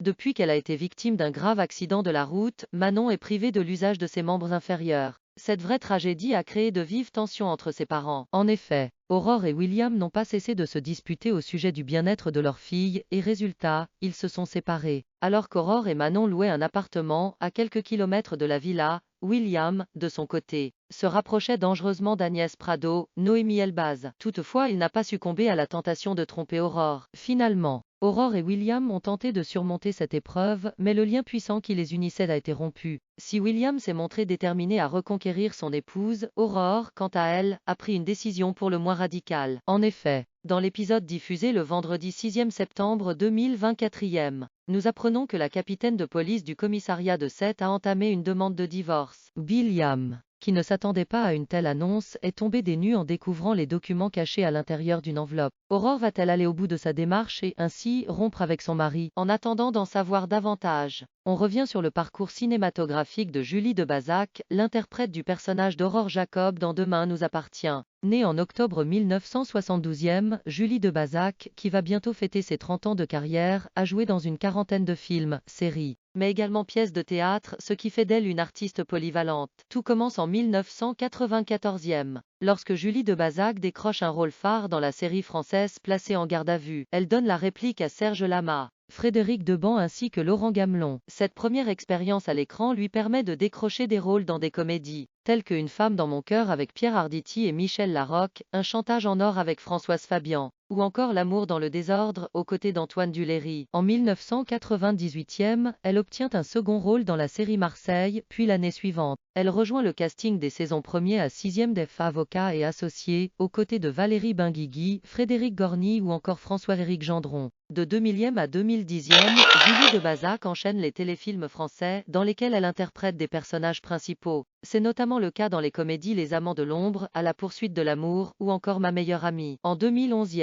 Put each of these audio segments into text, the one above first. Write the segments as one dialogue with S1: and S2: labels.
S1: Depuis qu'elle a été victime d'un grave accident de la route, Manon est privée de l'usage de ses membres inférieurs. Cette vraie tragédie a créé de vives tensions entre ses parents. En effet, Aurore et William n'ont pas cessé de se disputer au sujet du bien-être de leur fille, et résultat, ils se sont séparés. Alors qu'Aurore et Manon louaient un appartement à quelques kilomètres de la villa, William, de son côté, se rapprochait dangereusement d'Agnès Prado, Noémie Elbaz. Toutefois, il n'a pas succombé à la tentation de tromper Aurore. Finalement, Aurore et William ont tenté de surmonter cette épreuve, mais le lien puissant qui les unissait a été rompu. Si William s'est montré déterminé à reconquérir son épouse, Aurore, quant à elle, a pris une décision pour le moins radicale. En effet, dans l'épisode diffusé le vendredi 6 septembre 2024, nous apprenons que la capitaine de police du commissariat de Sète a entamé une demande de divorce. William, qui ne s'attendait pas à une telle annonce, est tombé des nues en découvrant les documents cachés à l'intérieur d'une enveloppe. Aurore va-t-elle aller au bout de sa démarche et, ainsi, rompre avec son mari? En attendant d'en savoir davantage, on revient sur le parcours cinématographique de Julie de Bazac, l'interprète du personnage d'Aurore Jacob dans Demain nous appartient. Née en octobre 1972, Julie de Bazac, qui va bientôt fêter ses 30 ans de carrière, a joué dans une quarantaine de films, séries, mais également pièces de théâtre, ce qui fait d'elle une artiste polyvalente. Tout commence en 1994, lorsque Julie de Bazac décroche un rôle phare dans la série française Placée en garde à vue. Elle donne la réplique à Serge Lama, Frédéric Deban ainsi que Laurent Gamelon. Cette première expérience à l'écran lui permet de décrocher des rôles dans des comédies, telles que Une femme dans mon cœur avec Pierre Arditi et Michel Larocque, Un chantage en or avec Françoise Fabian, ou encore L'amour dans le désordre, aux côtés d'Antoine Duléry. En 1998, elle obtient un second rôle dans la série Marseille, puis l'année suivante, elle rejoint le casting des saisons 1er à 6e d'EF Avocat et Associés, aux côtés de Valérie Benguigui, Frédéric Gorny ou encore François-Éric Gendron. De 2000 à 2010, Julie de Bazac enchaîne les téléfilms français, dans lesquels elle interprète des personnages principaux. C'est notamment le cas dans les comédies Les Amants de l'ombre, À la poursuite de l'amour, ou encore Ma meilleure amie. En 2011,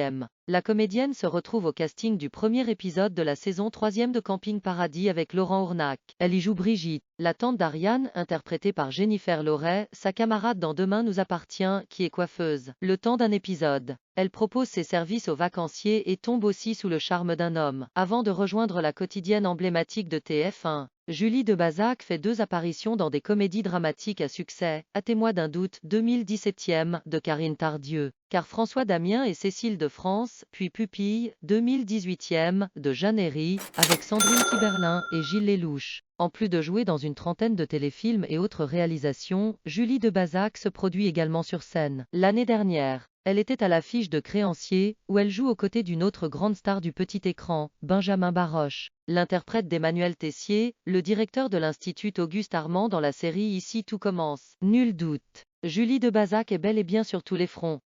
S1: la comédienne se retrouve au casting du premier épisode de la saison 3e de Camping Paradis avec Laurent Ournac. Elle y joue Brigitte, la tante d'Ariane, interprétée par Jennifer Loret, sa camarade dans Demain nous appartient, qui est coiffeuse. Le temps d'un épisode, elle propose ses services aux vacanciers et tombe aussi sous le charme d'un homme. Avant de rejoindre la quotidienne emblématique de TF1, Julie de Bazac fait 2 apparitions dans des comédies dramatiques à succès, À témoin d'un doute, 2017 de Karine Tardieu, Car François Damien et Cécile de France, puis Pupille, 2018 de Jeanne Herry, avec Sandrine Kiberlin et Gilles Lelouch. En plus de jouer dans une trentaine de téléfilms et autres réalisations, Julie de Bazac se produit également sur scène. L'année dernière, elle était à l'affiche de Créanciers, où elle joue aux côtés d'une autre grande star du petit écran, Benjamin Baroche, l'interprète d'Emmanuel Tessier, le directeur de l'Institut Auguste Armand dans la série Ici tout commence. Nul doute, Julie de Bazac est bel et bien sur tous les fronts.